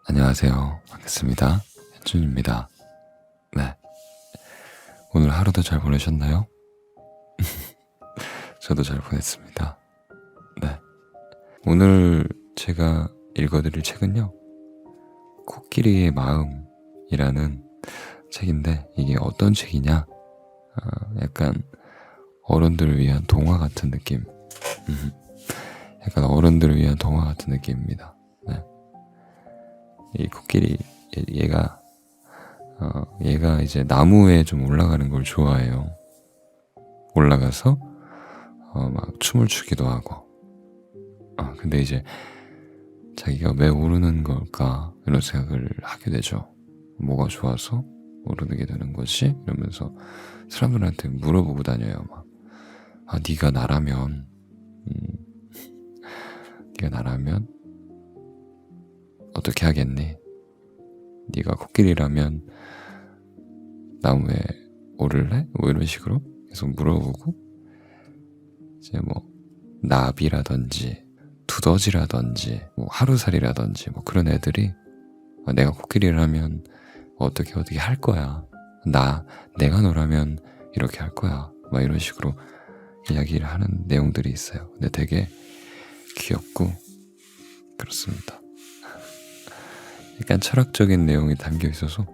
안녕하세요. 반갑습니다. 현준입니다. 네. 오늘 하루도 잘 보내셨나요? 저도 잘 보냈습니다. 네. 오늘 제가 읽어드릴 책은요, 코끼리의 마음이라는 책인데, 이게 어떤 책이냐? 약간 어른들을 위한 동화 같은 느낌. 약간 어른들을 위한 동화 같은 느낌입니다. 네. 이 코끼리, 얘가 이제 나무에 좀 올라가는 걸 좋아해요. 올라가서 막 춤을 추기도 하고. 근데 이제 자기가 왜 오르는 걸까 이런 생각을 하게 되죠. 뭐가 좋아서 오르게 되는 거지? 이러면서 사람들한테 물어보고 다녀요. 막 네가 나라면 어떻게 하겠니? 네가 코끼리라면 나무에 오를래? 뭐 이런 식으로 계속 물어보고, 이제 뭐 나비라든지 두더지라든지 뭐 하루살이라든지 뭐 그런 애들이 내가 코끼리라면 어떻게 할 거야. 내가 너라면 이렇게 할 거야. 막 이런 식으로 이야기를 하는 내용들이 있어요. 근데 되게 귀엽고 그렇습니다. 약간 철학적인 내용이 담겨 있어서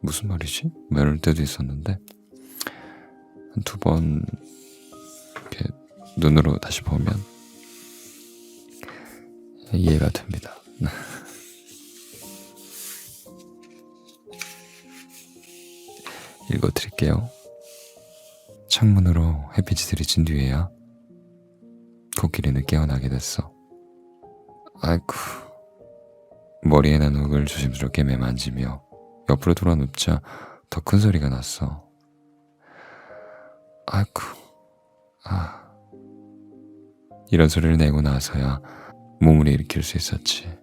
무슨 말이지? 뭐 이럴 때도 있었는데 한 두 번 이렇게 눈으로 다시 보면 이해가 됩니다. 읽어드릴게요. 창문으로 햇빛이 들이친 뒤에야 코끼리는 깨어나게 됐어. 아이쿠. 머리에 난 흙을 조심스럽게 매만지며 옆으로 돌아 눕자 더 큰 소리가 났어. 아이쿠. 이런 소리를 내고 나서야 몸을 일으킬 수 있었지.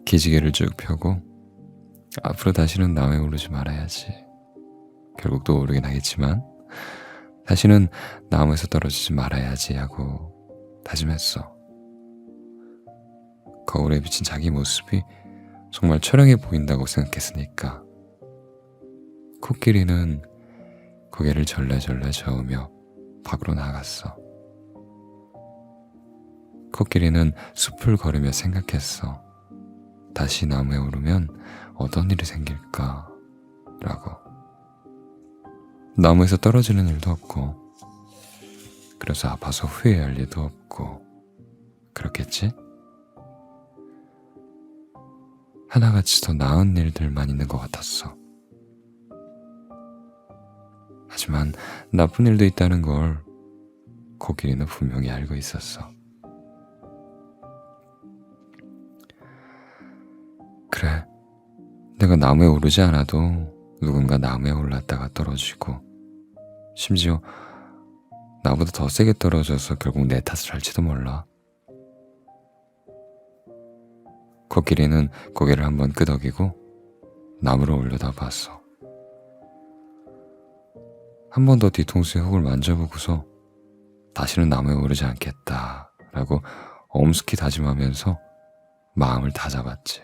기지개를 쭉 펴고 앞으로 다시는 나무에 오르지 말아야지. 결국 또 오르긴 하겠지만 다시는 나무에서 떨어지지 말아야지 하고 다짐했어. 거울에 비친 자기 모습이 정말 처량해 보인다고 생각했으니까. 코끼리는 고개를 절레절레 저으며 밖으로 나갔어. 코끼리는 숲을 걸으며 생각했어. 다시 나무에 오르면 어떤 일이 생길까? 라고. 나무에서 떨어지는 일도 없고, 그래서 아파서 후회할 일도 없고, 그렇겠지? 하나같이 더 나은 일들만 있는 것 같았어. 하지만 나쁜 일도 있다는 걸 코끼리는 분명히 알고 있었어. 그래, 내가 나무에 오르지 않아도 누군가 나무에 올랐다가 떨어지고, 심지어 나보다 더 세게 떨어져서 결국 내 탓을 할지도 몰라. 코끼리는 고개를 한번 끄덕이고 나무로 올려다 봤어. 한 번 더 뒤통수에 흙을 만져보고서 다시는 나무에 오르지 않겠다라고 엄숙히 다짐하면서 마음을 다잡았지.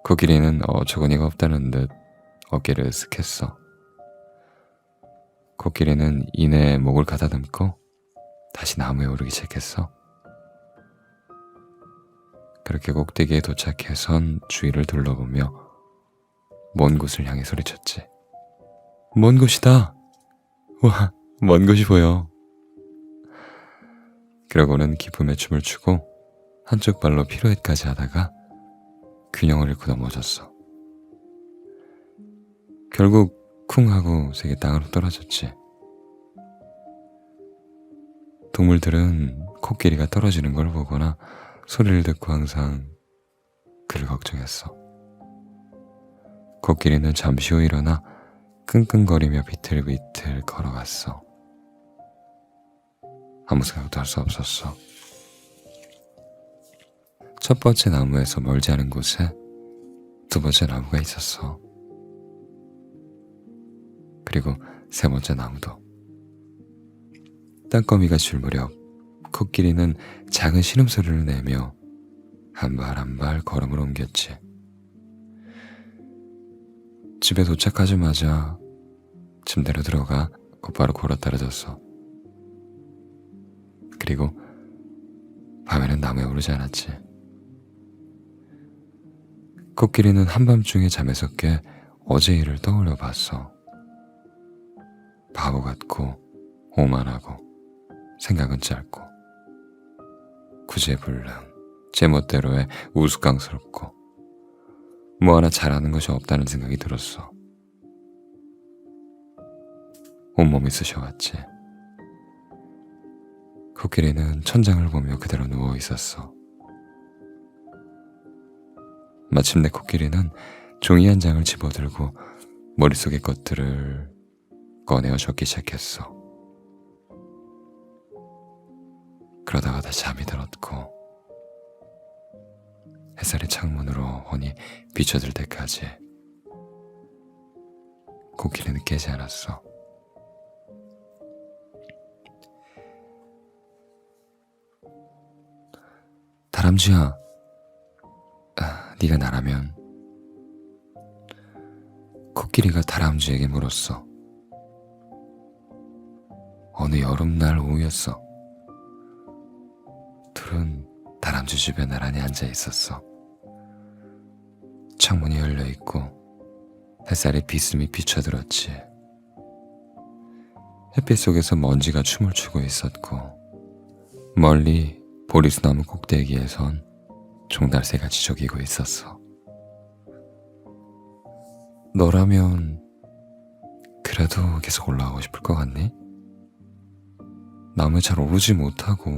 코끼리는 어처구니가 없다는 듯 어깨를 으쓱했어. 코끼리는 이내 목을 가다듬고 다시 나무에 오르기 시작했어. 그렇게 꼭대기에 도착해선 주위를 둘러보며 먼 곳을 향해 소리쳤지. 먼 곳이다. 와, 먼 곳이 보여. 그러고는 기쁨에 춤을 추고 한쪽 발로 피루엣까지 하다가 균형을 잃고 넘어졌어. 결국 쿵 하고 세게 땅으로 떨어졌지. 동물들은 코끼리가 떨어지는 걸 보거나 소리를 듣고 항상 그를 걱정했어. 코끼리는 잠시 후 일어나 끙끙거리며 비틀비틀 걸어갔어. 아무 생각도 할 수 없었어. 첫 번째 나무에서 멀지 않은 곳에 두 번째 나무가 있었어. 그리고 세 번째 나무도. 땅거미가 줄 무렵 코끼리는 작은 신음소리를 내며 한 발 한 발 걸음을 옮겼지. 집에 도착하자마자 침대로 들어가 곧바로 골아 떨어졌어. 그리고 밤에는 나무에 오르지 않았지. 코끼리는 한밤중에 잠에서 깨 어제 일을 떠올려 봤어. 바보 같고 오만하고 생각은 짧고 구제불능 제멋대로에 우스꽝스럽고 뭐 하나 잘하는 것이 없다는 생각이 들었어. 온몸이 쑤셔왔지. 코끼리는 천장을 보며 그대로 누워 있었어. 마침내 코끼리는 종이 한 장을 집어들고 머릿속의 것들을 꺼내어 적기 시작했어. 그러다가 다시 잠이 들었고 햇살이 창문으로 훤히 비춰들 때까지 코끼리는 깨지 않았어. 다람쥐야, 네가 나라면. 코끼리가 다람쥐에게 물었어. 어느 여름날 오후였어. 둘은 다람쥐 집에 나란히 앉아 있었어. 창문이 열려 있고 햇살의 비스미 비춰들었지. 햇빛 속에서 먼지가 춤을 추고 있었고 멀리 보리수나무 꼭대기에선 종달새가 지저귀고 있었어. 너라면 그래도 계속 올라가고 싶을 것 같니? 나무에 잘 오르지 못하고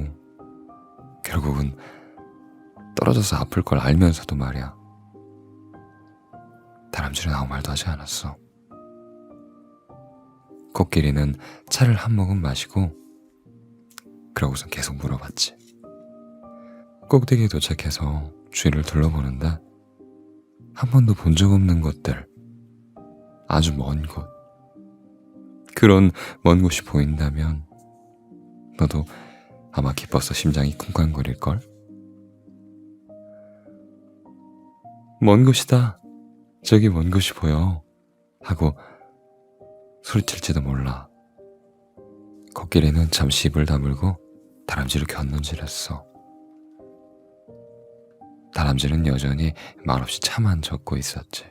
결국은 떨어져서 아플 걸 알면서도 말이야. 다람쥐는 아무 말도 하지 않았어. 코끼리는 차를 한 모금 마시고 그러고선 계속 물어봤지. 꼭대기에 도착해서 주위를 둘러보는데 한 번도 본 적 없는 곳들, 아주 먼 곳, 그런 먼 곳이 보인다면 너도 아마 기뻐서 심장이 쿵쾅거릴걸? 먼 곳이다, 저기 먼 곳이 보여 하고 소리칠지도 몰라. 코끼리는 잠시 입을 다물고 다람쥐를 곁눈질했어. 다람쥐는 여전히 말없이 차만 젓고 있었지.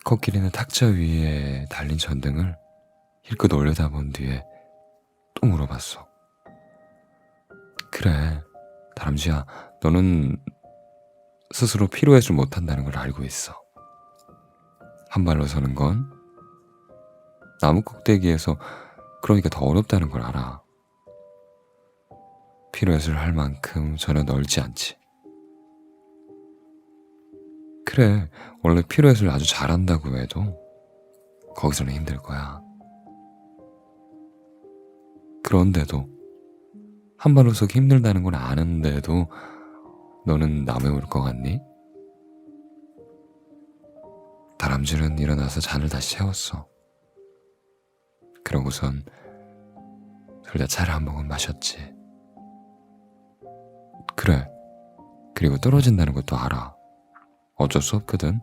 코끼리는 탁자 위에 달린 전등을 힐끗 올려다본 뒤에 또 물어봤어. 그래, 다람쥐야, 너는 스스로 피로회를 못한다는 걸 알고 있어. 한 발로 서는 건 나무 꼭대기에서 그러니까 더 어렵다는 걸 알아. 피로회를 할 만큼 전혀 넓지 않지. 그래, 원래 피로회를 아주 잘한다고 해도 거기서는 힘들 거야. 그런데도 한 발로 서기 힘들다는 걸 아는데도 너는 나무에 오를 것 같니? 다람쥐는 일어나서 잔을 다시 채웠어. 그러고선 둘 다 차를 한 모금 마셨지. 그래, 그리고 떨어진다는 것도 알아. 어쩔 수 없거든.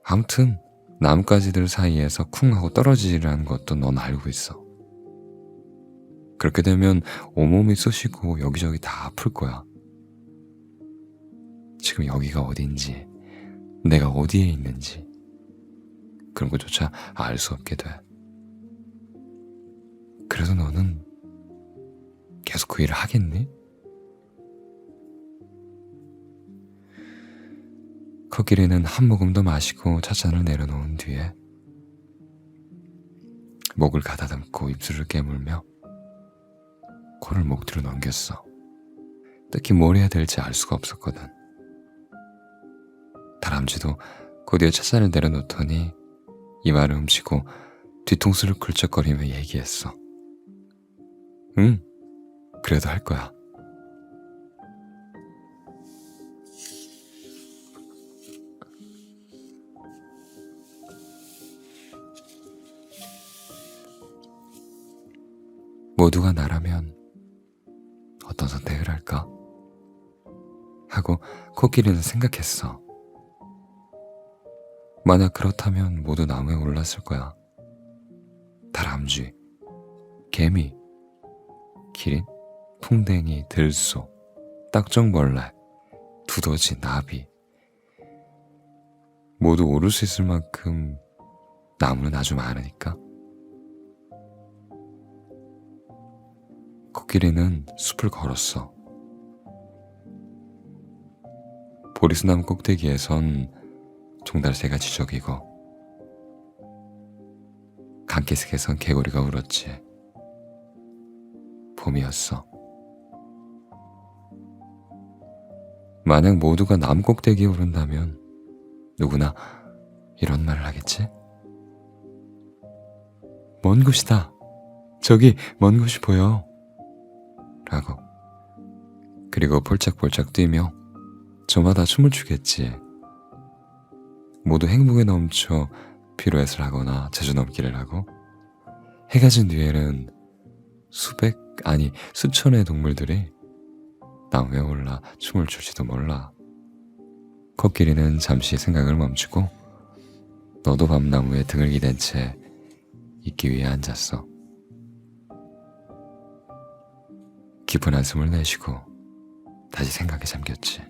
아무튼 나뭇가지들 사이에서 쿵 하고 떨어지라는 것도 넌 알고 있어. 그렇게 되면 온몸이 쑤시고 여기저기 다 아플 거야. 지금 여기가 어딘지, 내가 어디에 있는지 그런 것조차 알 수 없게 돼. 그래도 너는 계속 그 일을 하겠니? 코끼리는 한 모금 더 마시고 찻잔을 내려놓은 뒤에 목을 가다듬고 입술을 깨물며 코를 목 뒤로 넘겼어. 딱히 뭘 해야 될지 알 수가 없었거든. 다람쥐도 곧이어 찻잔을 내려놓더니 이마를 훔치고 뒤통수를 굴쩍거리며 얘기했어. 응, 그래도 할 거야. 모두가 나라면 어떤 선택을 할까? 하고 코끼리는 생각했어. 만약 그렇다면 모두 나무에 올랐을 거야. 다람쥐, 개미, 기린, 풍뎅이, 들소, 딱정벌레, 두더지, 나비. 모두 오를 수 있을 만큼 나무는 아주 많으니까. 코끼리는 숲을 걸었어. 보리수나무 꼭대기에선 종달새가 지저귀고 강기슭에선 개구리가 울었지. 봄이었어. 만약 모두가 나무 꼭대기에 오른다면 누구나 이런 말을 하겠지? 먼 곳이다. 저기 먼 곳이 보여. 라고. 그리고 폴짝폴짝 뛰며 저마다 춤을 추겠지. 모두 행복에 넘쳐 피루엣을 하거나 제주넘기를 하고 해가 진 뒤에는 수백 아니 수천의 동물들이 나무에 올라 춤을 출지도 몰라. 코끼리는 잠시 생각을 멈추고 너도 밤나무에 등을 기댄 채 있기 위해 앉았어. 깊은 한숨을 내쉬고 다시 생각에 잠겼지.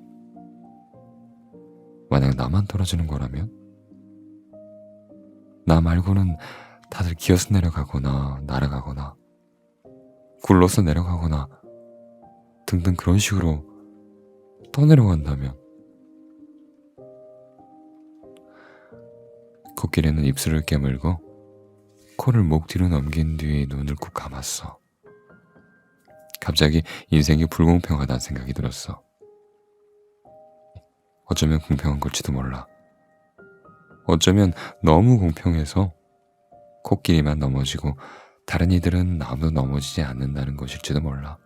만약 나만 떨어지는 거라면? 나 말고는 다들 기어서 내려가거나 날아가거나 굴러서 내려가거나 등등 그런 식으로 떠내려간다면? 코끼리는 입술을 깨물고 코를 목 뒤로 넘긴 뒤 눈을 꾹 감았어. 갑자기 인생이 불공평하다는 생각이 들었어. 어쩌면 공평한 걸지도 몰라. 어쩌면 너무 공평해서 코끼리만 넘어지고 다른 이들은 아무도 넘어지지 않는다는 것일지도 몰라.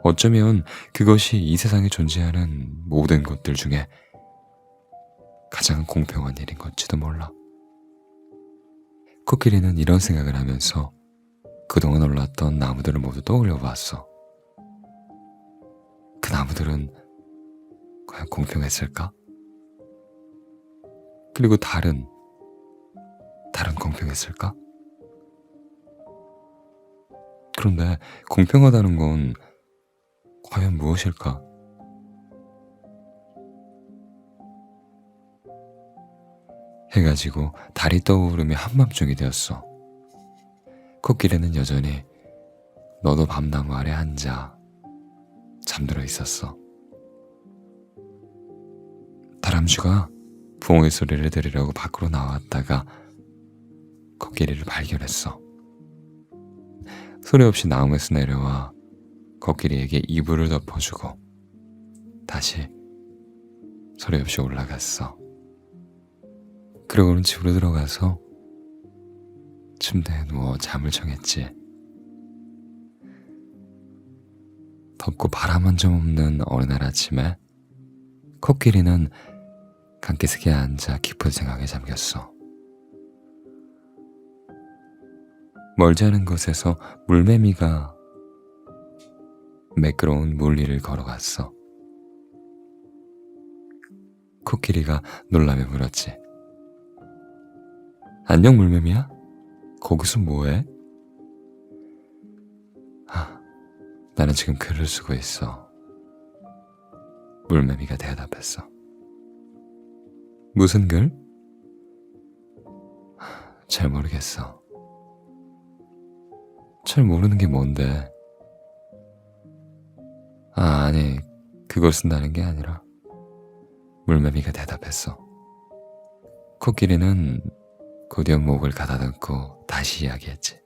어쩌면 그것이 이 세상에 존재하는 모든 것들 중에 가장 공평한 일인 것지도 몰라. 코끼리는 이런 생각을 하면서 그동안 올랐던 나무들을 모두 떠올려 봤어. 그 나무들은 과연 공평했을까? 그리고 달은 공평했을까? 그런데 공평하다는 건 과연 무엇일까? 해가 지고 달이 떠오르며 한밤중이 되었어. 코끼리는 여전히 너도 밤나무 아래 앉아 잠들어 있었어. 다람쥐가 부엉이 소리를 들으려고 밖으로 나왔다가 코끼리를 발견했어. 소리 없이 나무에서 내려와 코끼리에게 이불을 덮어주고 다시 소리 없이 올라갔어. 그러고는 집으로 들어가서 침대에 누워 잠을 청했지. 덥고 바람 한 점 없는 어느 날 아침에 코끼리는 강기슭에 앉아 깊은 생각에 잠겼어. 멀지 않은 곳에서 물매미가 매끄러운 물 위를 걸어갔어. 코끼리가 놀라며 물었지. 안녕 물매미야? 거기서 뭐해? 나는 지금 글을 쓰고 있어. 물매미가 대답했어. 무슨 글? 잘 모르겠어. 잘 모르는 게 뭔데? 아니, 그걸 쓴다는 게 아니라. 물매미가 대답했어. 코끼리는 곧이어 목을 가다듬고 다시 이야기했지.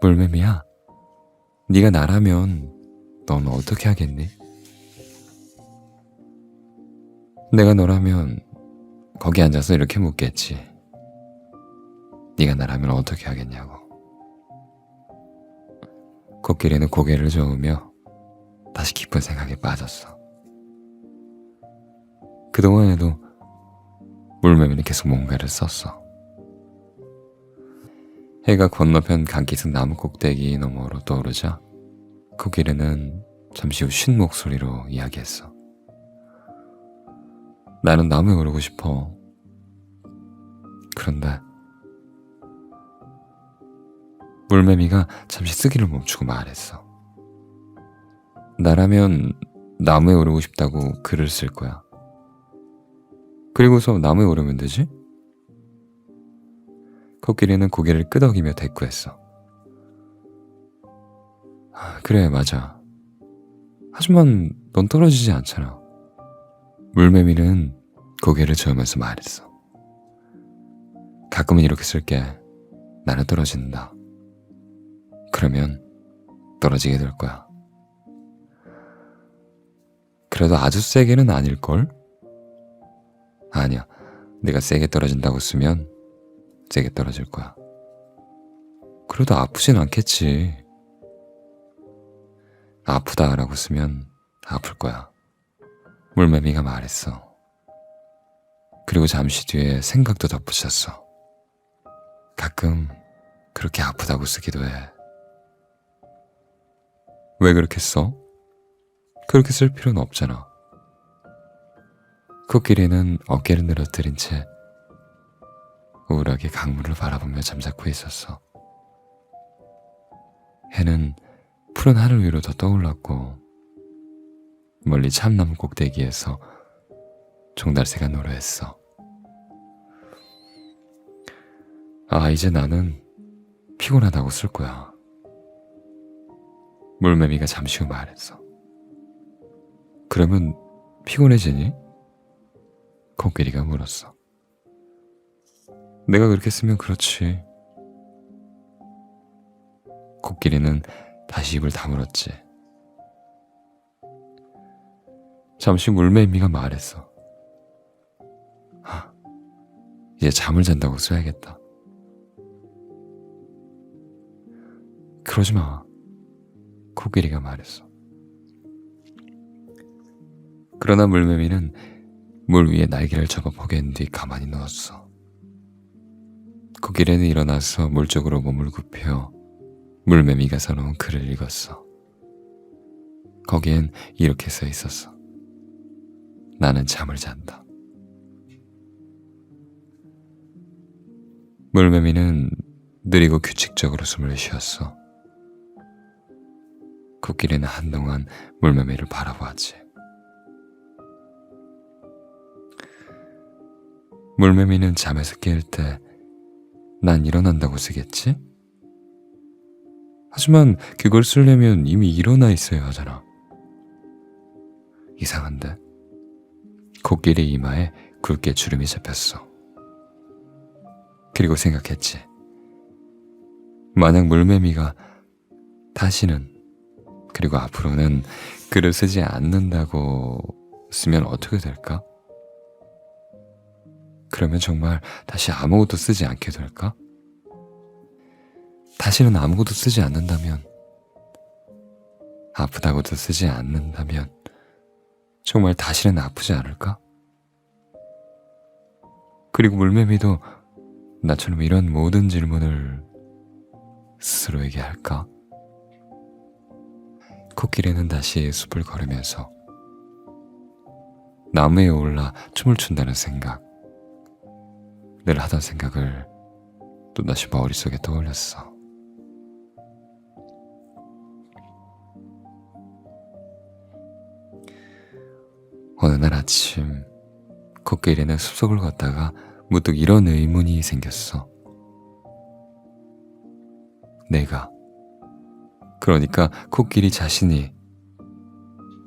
물매미야, 네가 나라면 넌 어떻게 하겠니? 내가 너라면 거기 앉아서 이렇게 묻겠지. 네가 나라면 어떻게 하겠냐고. 코끼리는 고개를 저으며 다시 깊은 생각에 빠졌어. 그동안에도 물매미는 계속 뭔가를 썼어. 해가 건너편 강기슭 나무 꼭대기 너머로 떠오르자 코끼리는 잠시 후 쉰 목소리로 이야기했어. 나는 나무에 오르고 싶어. 그런데 물매미가 잠시 쓰기를 멈추고 말했어. 나라면 나무에 오르고 싶다고 글을 쓸 거야. 그리고서 나무에 오르면 되지? 코끼리는 고개를 끄덕이며 대꾸했어. 그래, 맞아. 하지만 넌 떨어지지 않잖아. 물매미는 고개를 저으면서 말했어. 가끔은 이렇게 쓸게. 나는 떨어진다. 그러면 떨어지게 될 거야. 그래도 아주 세게는 아닐걸? 아니야. 내가 세게 떨어진다고 쓰면 세게 떨어질 거야. 그래도 아프진 않겠지. 아프다라고 쓰면 아플 거야. 물매미가 말했어. 그리고 잠시 뒤에 생각도 덧붙였어. 가끔 그렇게 아프다고 쓰기도 해. 왜 그렇게 써? 그렇게 쓸 필요는 없잖아. 코끼리는 어깨를 늘어뜨린 채 우울하게 강물을 바라보며 잠자코 있었어. 해는 푸른 하늘 위로 더 떠올랐고 멀리 참나무 꼭대기에서 종달새가 노래했어. 이제 나는 피곤하다고 쓸 거야. 물매미가 잠시 후 말했어. 그러면 피곤해지니? 코끼리가 물었어. 내가 그렇게 쓰면 그렇지. 코끼리는 다시 입을 다물었지. 잠시 물매미가 말했어. 이제 잠을 잔다고 써야겠다. 그러지 마. 코끼리가 말했어. 그러나 물매미는 물 위에 날개를 접어 포개한 뒤 가만히 누웠어. 코끼리는 일어나서 물 쪽으로 몸을 굽혀 물매미가 써놓은 글을 읽었어. 거기엔 이렇게 써 있었어. 나는 잠을 잔다. 물매미는 느리고 규칙적으로 숨을 쉬었어. 코끼리는 한동안 물매미를 바라보았지. 물매미는 잠에서 깰 때 난 일어난다고 쓰겠지? 하지만 그걸 쓰려면 이미 일어나 있어야 하잖아. 이상한데? 코끼리 이마에 굵게 주름이 잡혔어. 그리고 생각했지. 만약 물매미가 다시는 그리고 앞으로는 글을 쓰지 않는다고 쓰면 어떻게 될까? 그러면 정말 다시 아무것도 쓰지 않게 될까? 다시는 아무것도 쓰지 않는다면, 아프다고도 쓰지 않는다면 정말 다시는 아프지 않을까? 그리고 물매미도 나처럼 이런 모든 질문을 스스로에게 할까? 코끼리는 다시 숲을 걸으면서 나무에 올라 춤을 춘다는 생각, 늘 하던 생각을 또다시 머릿속에 떠올렸어. 어느 날 아침 코끼리는 숲속을 걷다가 문득 이런 의문이 생겼어. 내가, 그러니까 코끼리 자신이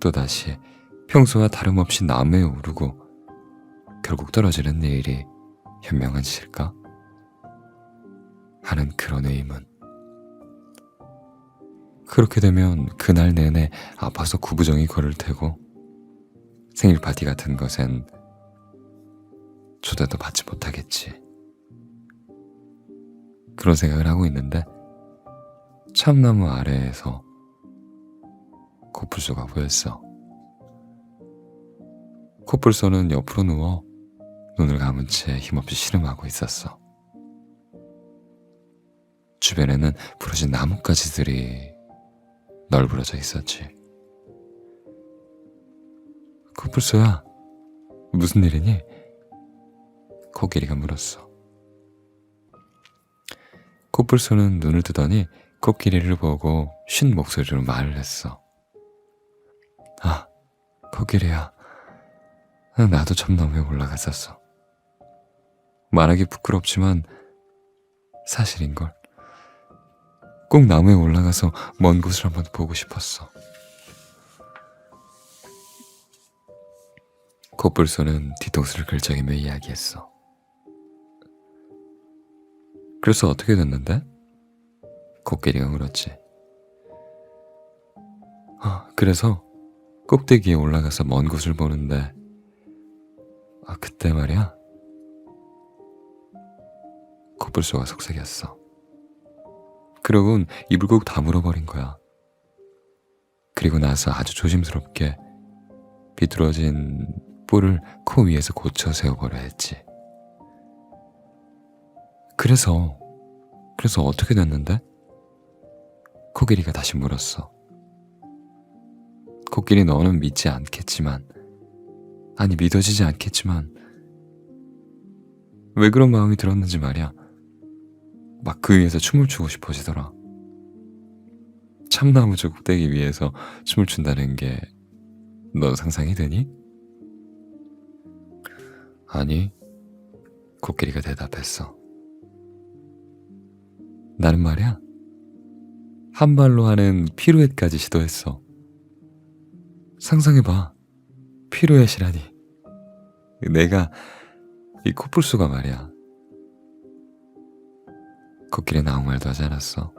또다시 평소와 다름없이 나무에 오르고 결국 떨어지는 내일이 현명한 짓일까? 하는 그런 의문. 그렇게 되면 그날 내내 아파서 구부정히 걸을 테고 생일 파티 같은 것엔 초대도 받지 못하겠지. 그런 생각을 하고 있는데 참나무 아래에서 코뿔소가 보였어. 코뿔소는 옆으로 누워 눈을 감은 채 힘없이 씨름하고 있었어. 주변에는 부러진 나뭇가지들이 널브러져 있었지. 코뿔소야, 무슨 일이니? 코끼리가 물었어. 코뿔소는 눈을 뜨더니 코끼리를 보고 쉰 목소리로 말을 했어. 아, 코끼리야, 나도 참나무에 올라갔었어. 말하기 부끄럽지만 사실인걸. 꼭 나무에 올라가서 먼 곳을 한번 보고 싶었어. 코뿔소는 뒤통수를 긁적이며 이야기했어. 그래서 어떻게 됐는데? 코끼리가 물었지. 그래서 꼭대기에 올라가서 먼 곳을 보는데 그때 말이야. 코뿔소가 속삭였어. 그러곤 입을 꼭 다물어버린 거야. 그리고 나서 아주 조심스럽게 비뚤어진 뿔을 코 위에서 고쳐 세워버려 했지. 그래서 어떻게 됐는데? 코끼리가 다시 물었어. 코끼리 너는 믿지 않겠지만, 아니 믿어지지 않겠지만 왜 그런 마음이 들었는지 말이야. 막 그 위에서 춤을 추고 싶어지더라. 참나무 저 꼭대기 위에서 춤을 춘다는 게 너 상상이 되니? 아니, 코끼리가 대답했어. 나는 말이야, 한 발로 하는 피루엣까지 시도했어. 상상해봐. 피루엣이라니. 내가 이 코뿔소가 말이야. 코끼리는 아무 말도 하지 않았어.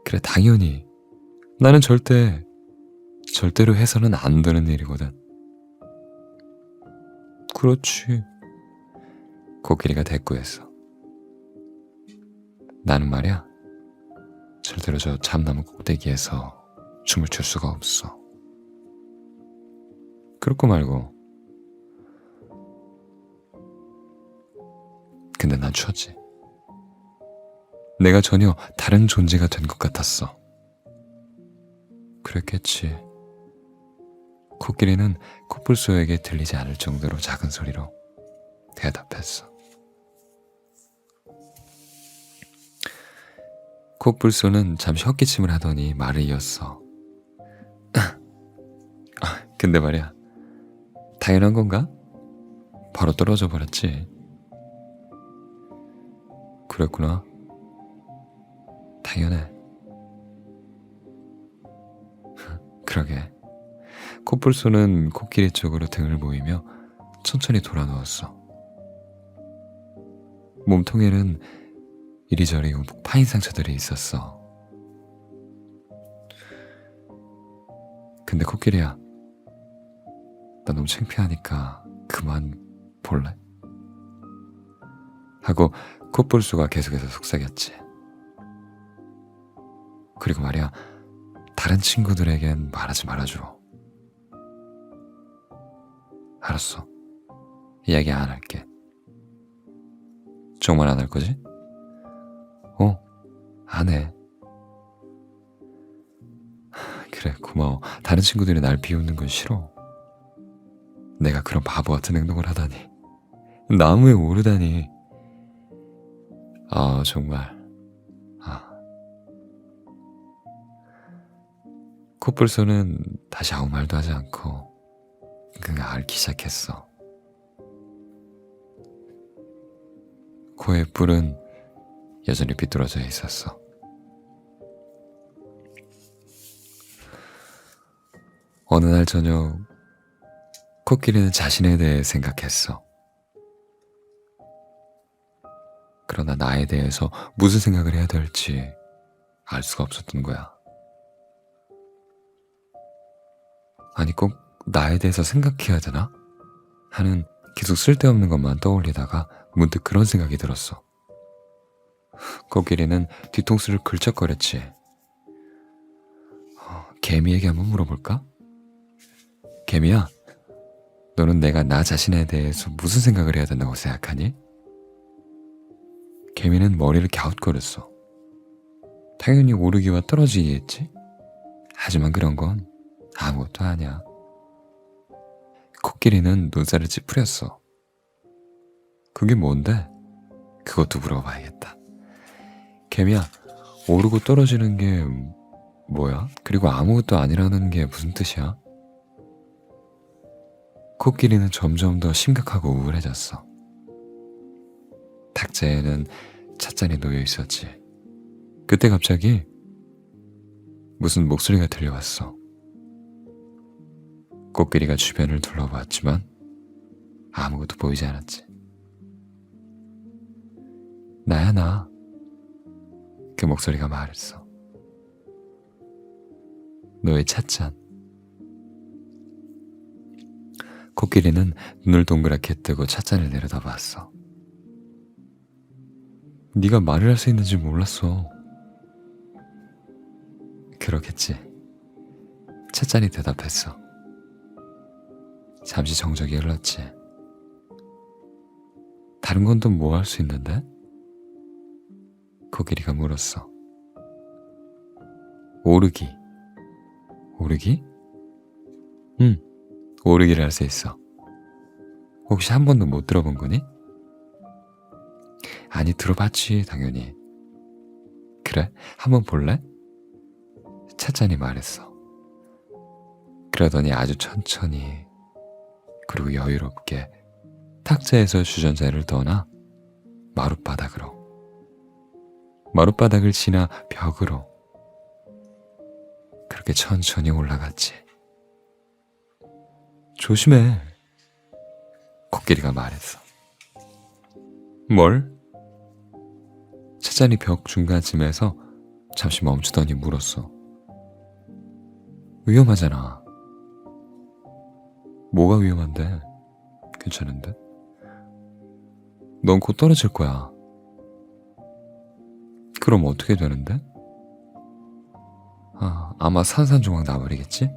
그래, 당연히 나는 절대로 해서는 안 되는 일이거든. 그렇지. 코끼리가 대꾸했어. 나는 말이야, 절대로 저 참나무 꼭대기에서 춤을 출 수가 없어. 그렇고 말고. 근데 난 췄지. 내가 전혀 다른 존재가 된 것 같았어. 그랬겠지. 코끼리는 코뿔소에게 들리지 않을 정도로 작은 소리로 대답했어. 코뿔소는 잠시 헛기침을 하더니 말을 이었어. 근데 말이야, 당연한 건가? 바로 떨어져 버렸지. 그랬구나. 당연해. 그러게. 코뿔소는 코끼리 쪽으로 등을 보이며 천천히 돌아 누웠어. 몸통에는 이리저리 움푹 파인 상처들이 있었어. 근데 코끼리야, 나 너무 창피하니까 그만 볼래? 하고 코뿔소가 계속해서 속삭였지. 그리고 말이야, 다른 친구들에겐 말하지 말아줘. 알았어. 이야기 안 할게. 정말 안 할 거지? 안 해. 그래, 고마워. 다른 친구들이 날 비웃는 건 싫어. 내가 그런 바보 같은 행동을 하다니. 나무에 오르다니. 정말. 코뿔소는 다시 아무 말도 하지 않고 그가 앓기 시작했어. 코의 뿔은 여전히 비뚤어져 있었어. 어느 날 저녁, 코끼리는 자신에 대해 생각했어. 그러나 나에 대해서 무슨 생각을 해야 될지 알 수가 없었던 거야. 아니, 꼭 나에 대해서 생각해야 되나? 하는 계속 쓸데없는 것만 떠올리다가 문득 그런 생각이 들었어. 코끼리는 뒤통수를 긁적거렸지. 개미에게 한번 물어볼까? 개미야, 너는 내가 나 자신에 대해서 무슨 생각을 해야 된다고 생각하니? 개미는 머리를 갸웃거렸어. 당연히 오르기와 떨어지기겠지? 하지만 그런 건 아무것도 아니야. 코끼리는 눈살을 찌푸렸어. 그게 뭔데? 그것도 물어봐야겠다. 개미야, 오르고 떨어지는 게 뭐야? 그리고 아무것도 아니라는 게 무슨 뜻이야? 코끼리는 점점 더 심각하고 우울해졌어. 탁자에는 찻잔이 놓여 있었지. 그때 갑자기 무슨 목소리가 들려왔어. 코끼리가 주변을 둘러보았지만 아무것도 보이지 않았지. 나야, 나. 그 목소리가 말했어. 너의 찻잔. 코끼리는 눈을 동그랗게 뜨고 찻잔을 내려다봤어. 네가 말을 할 수 있는지 몰랐어. 그렇겠지. 찻잔이 대답했어. 잠시 정적이 흘렀지. 다른 건 또 뭐 할 수 있는데? 코끼리가 물었어. 오르기. 오르기? 응, 오르기를 할 수 있어. 혹시 한 번도 못 들어본 거니? 아니, 들어봤지, 당연히. 그래? 한번 볼래? 찻잔이 말했어. 그러더니 아주 천천히 그리고 여유롭게 탁자에서 주전자를 떠나 마룻바닥을 지나 벽으로 그렇게 천천히 올라갔지. 조심해, 코끼리가 말했어. 뭘? 찻잔이 벽 중간쯤에서 잠시 멈추더니 물었어. 위험하잖아. 뭐가 위험한데? 괜찮은데? 넌 곧 떨어질 거야. 그럼 어떻게 되는데? 아마 산산조각 나버리겠지?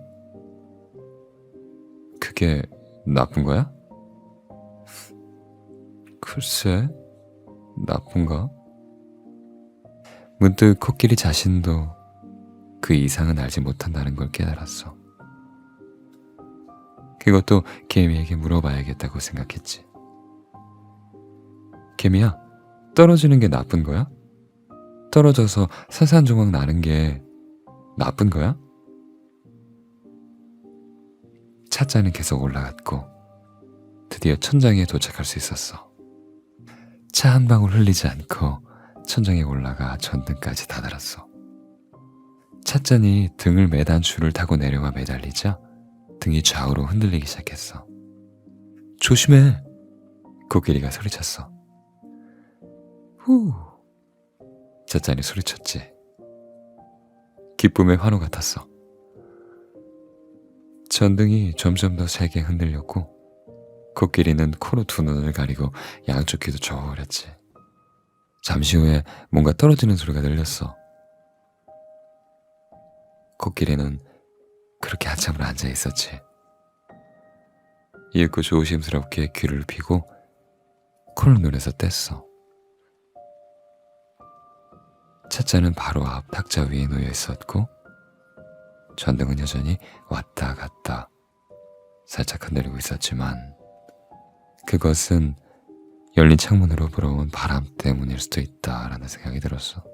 그게 나쁜 거야? 글쎄, 나쁜가? 문득 코끼리 자신도 그 이상은 알지 못한다는 걸 깨달았어. 그것도 개미에게 물어봐야겠다고 생각했지. 개미야, 떨어지는 게 나쁜 거야? 떨어져서 산산조각 나는 게 나쁜 거야? 찻잔은 계속 올라갔고 드디어 천장에 도착할 수 있었어. 차 한 방울 흘리지 않고 천장에 올라가 전등까지 다다랐어. 찻잔이 등을 매단 줄을 타고 내려와 매달리자 등이 좌우로 흔들리기 시작했어. 조심해! 코끼리가 소리쳤어. 후! 찻잔이 소리쳤지. 기쁨의 환호 같았어. 전등이 점점 더 세게 흔들렸고 코끼리는 코로 두 눈을 가리고 양쪽 귀도 저어렸지. 잠시 후에 뭔가 떨어지는 소리가 들렸어. 코끼리는 그렇게 한참을 앉아 있었지. 이윽고 조심스럽게 귀를 펴고 코를 눈에서 뗐어. 찻잔은 바로 앞 탁자 위에 놓여 있었고 전등은 여전히 왔다 갔다 살짝 흔들리고 있었지만 그것은 열린 창문으로 불어온 바람 때문일 수도 있다라는 생각이 들었어.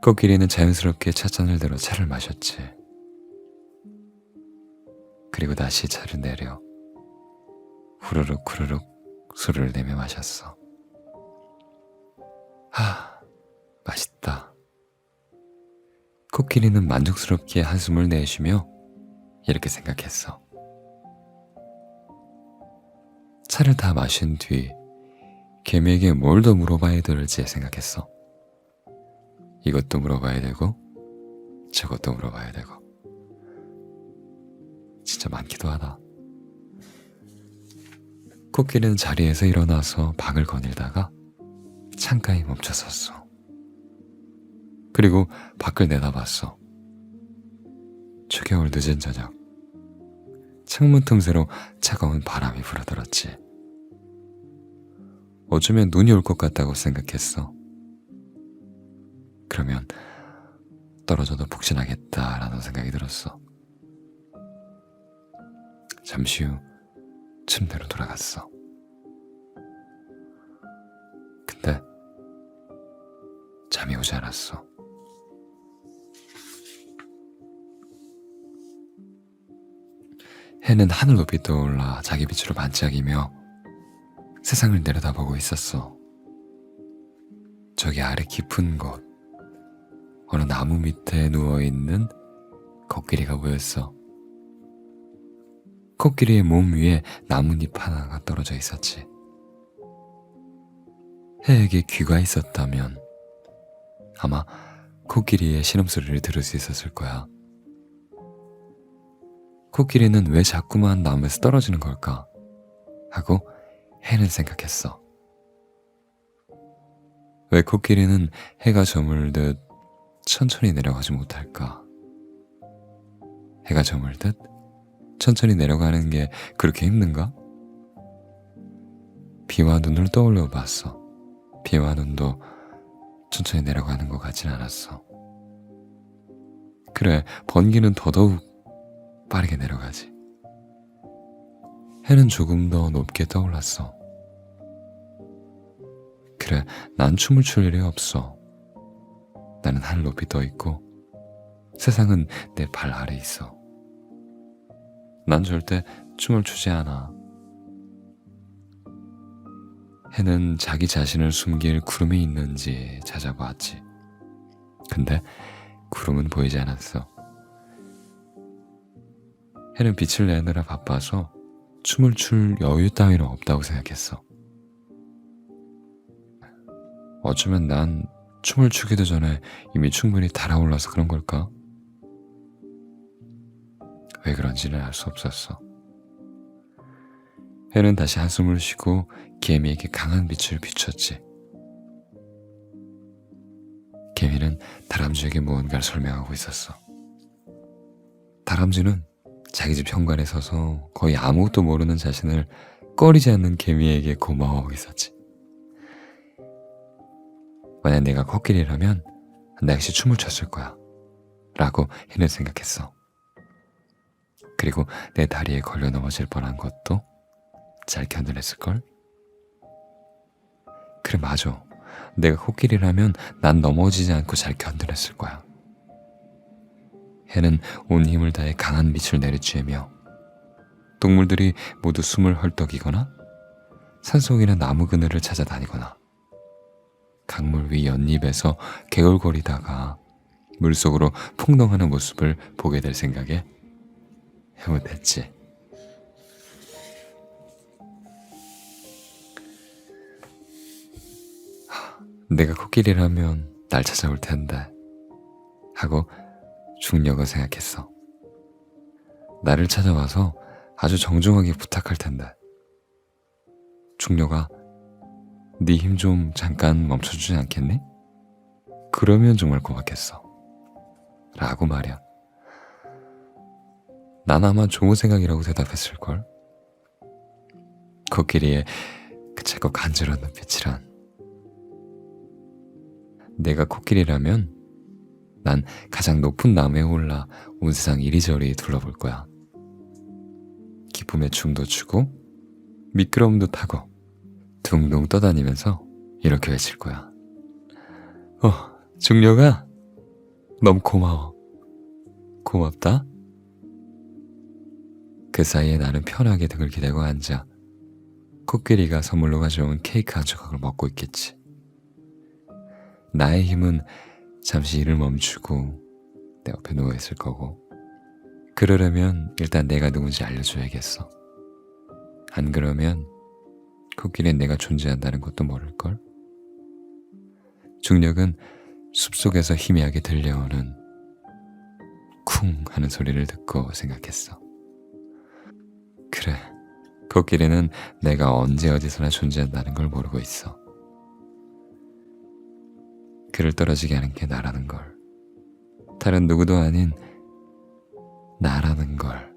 코끼리는 자연스럽게 찻잔을 들어 차를 마셨지. 그리고 다시 차를 내려 후루룩 후루룩 소리를 내며 마셨어. 맛있다. 코끼리는 만족스럽게 한숨을 내쉬며 이렇게 생각했어. 차를 다 마신 뒤 개미에게 뭘 더 물어봐야 될지 생각했어. 이것도 물어봐야 되고 저것도 물어봐야 되고 진짜 많기도 하다. 코끼리는 자리에서 일어나서 방을 거닐다가 창가에 멈춰섰어. 그리고 밖을 내다봤어. 초겨울 늦은 저녁 창문 틈새로 차가운 바람이 불어들었지. 어쩌면 눈이 올 것 같다고 생각했어. 그러면 떨어져도 폭신하겠다라는 생각이 들었어. 잠시 후 침대로 돌아갔어. 근데 잠이 오지 않았어. 해는 하늘 높이 떠올라 자기 빛으로 반짝이며 세상을 내려다보고 있었어. 저기 아래 깊은 곳, 어느 나무 밑에 누워있는 코끼리가 보였어. 코끼리의 몸 위에 나뭇잎 하나가 떨어져 있었지. 해에게 귀가 있었다면 아마 코끼리의 신음소리를 들을 수 있었을 거야. 코끼리는 왜 자꾸만 나무에서 떨어지는 걸까? 하고 해는 생각했어. 왜 코끼리는 해가 저물듯 천천히 내려가지 못할까? 해가 저물듯 천천히 내려가는 게 그렇게 힘든가? 비와 눈을 떠올려 봤어. 비와 눈도 천천히 내려가는 것 같진 않았어. 그래, 번개는 더더욱 빠르게 내려가지. 해는 조금 더 높게 떠올랐어. 그래, 난 춤을 출 일이 없어. 나는 하늘 높이 떠 있고 세상은 내 발 아래 있어. 난 절대 춤을 추지 않아. 해는 자기 자신을 숨길 구름이 있는지 찾아보았지. 근데 구름은 보이지 않았어. 해는 빛을 내느라 바빠서 춤을 출 여유 따위는 없다고 생각했어. 어쩌면 난 춤을 추기도 전에 이미 충분히 달아올라서 그런 걸까? 왜 그런지는 알 수 없었어. 해는 다시 한숨을 쉬고 개미에게 강한 빛을 비췄지. 개미는 다람쥐에게 무언가를 설명하고 있었어. 다람쥐는 자기 집 현관에 서서 거의 아무것도 모르는 자신을 꺼리지 않는 개미에게 고마워하고 있었지. 만약 내가 코끼리라면 나 역시 춤을 췄을 거야 라고 해는 생각했어. 그리고 내 다리에 걸려 넘어질 뻔한 것도 잘 견뎌냈을걸? 그래, 맞아. 내가 코끼리라면 난 넘어지지 않고 잘 견뎌냈을 거야. 해는 온 힘을 다해 강한 빛을 내리쬐며 동물들이 모두 숨을 헐떡이거나 산속이나 나무 그늘을 찾아다니거나 강물 위 연잎에서 개울거리다가 물속으로 풍덩하는 모습을 보게 될 생각에 흐뭇했지. 내가 코끼리라면 날 찾아올 텐데 하고 중녀가 생각했어. 나를 찾아와서 아주 정중하게 부탁할 텐데 중녀가 네 힘 좀 잠깐 멈춰주지 않겠니? 그러면 정말 고맙겠어 라고 말이야. 난 아마 좋은 생각이라고 대답했을걸. 코끼리의 그 차고 간절한 눈빛이란. 내가 코끼리라면 난 가장 높은 나무에 올라 온 세상 이리저리 둘러볼 거야. 기쁨에 춤도 추고 미끄럼도 타고 둥둥 떠다니면서 이렇게 외칠 거야. 중녀가 너무 고마워. 고맙다. 그 사이에 나는 편하게 등을 기대고 앉아 코끼리가 선물로 가져온 케이크 한 조각을 먹고 있겠지. 나의 힘은 잠시 일을 멈추고 내 옆에 누워있을 거고, 그러려면 일단 내가 누군지 알려줘야겠어. 안 그러면 코끼리는 내가 존재한다는 것도 모를걸? 중력은 숲속에서 희미하게 들려오는 쿵 하는 소리를 듣고 생각했어. 그래, 코끼리는 내가 언제 어디서나 존재한다는 걸 모르고 있어. 그를 떨어지게 하는 게 나라는 걸, 다른 누구도 아닌 나라는 걸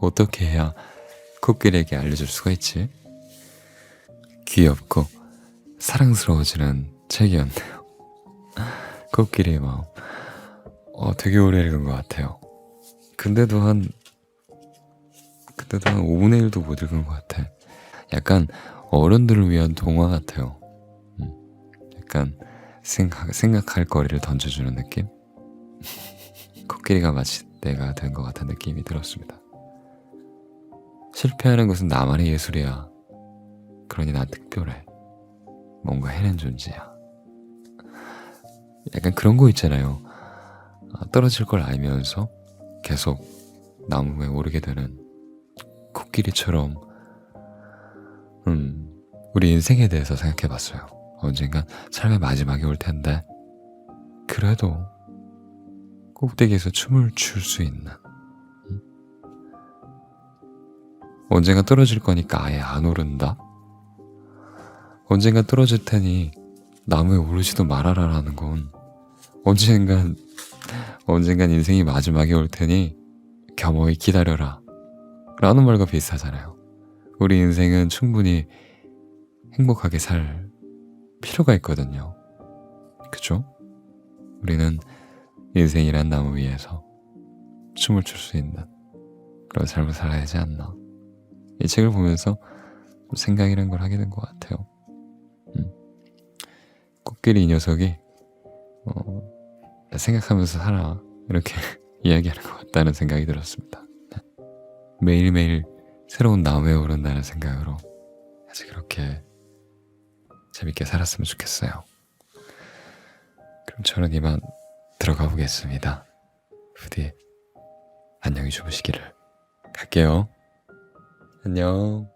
어떻게 해야 코끼리에게 알려줄 수가 있지? 귀엽고 사랑스러워지는 책이었네요. 코끼리의 마음. 되게 오래 읽은 것 같아요. 근데도 한 5분의 1도 못 읽은 것 같아. 약간 어른들을 위한 동화 같아요. 약간 생각할 거리를 던져주는 느낌? 코끼리가 마치 내가 된 것 같은 느낌이 들었습니다. 실패하는 것은 나만의 예술이야. 그러니 난 특별해. 뭔가 해낸 존재야. 약간 그런 거 있잖아요. 떨어질 걸 알면서 계속 나무에 오르게 되는 코끼리처럼 우리 인생에 대해서 생각해 봤어요. 언젠간 삶의 마지막이 올 텐데 그래도 꼭대기에서 춤을 출 수 있는 언젠가 떨어질 거니까 아예 안 오른다? 언젠가 떨어질 테니 나무에 오르지도 말아라라는 건 언젠간 인생이 마지막이 올 테니 겸허히 기다려라 라는 말과 비슷하잖아요. 우리 인생은 충분히 행복하게 살 필요가 있거든요. 그죠? 우리는 인생이란 나무 위에서 춤을 출 수 있는 그런 삶을 살아야 하지 않나. 이 책을 보면서 생각이란 걸 하게 된 것 같아요. 코끼리 이 녀석이 생각하면서 살아 이렇게 이야기하는 것 같다는 생각이 들었습니다. 매일매일 새로운 나무에 오른다는 생각으로 아주 그렇게 재밌게 살았으면 좋겠어요. 그럼 저는 이만 들어가 보겠습니다. 부디 안녕히 주무시기를. 갈게요. 안녕.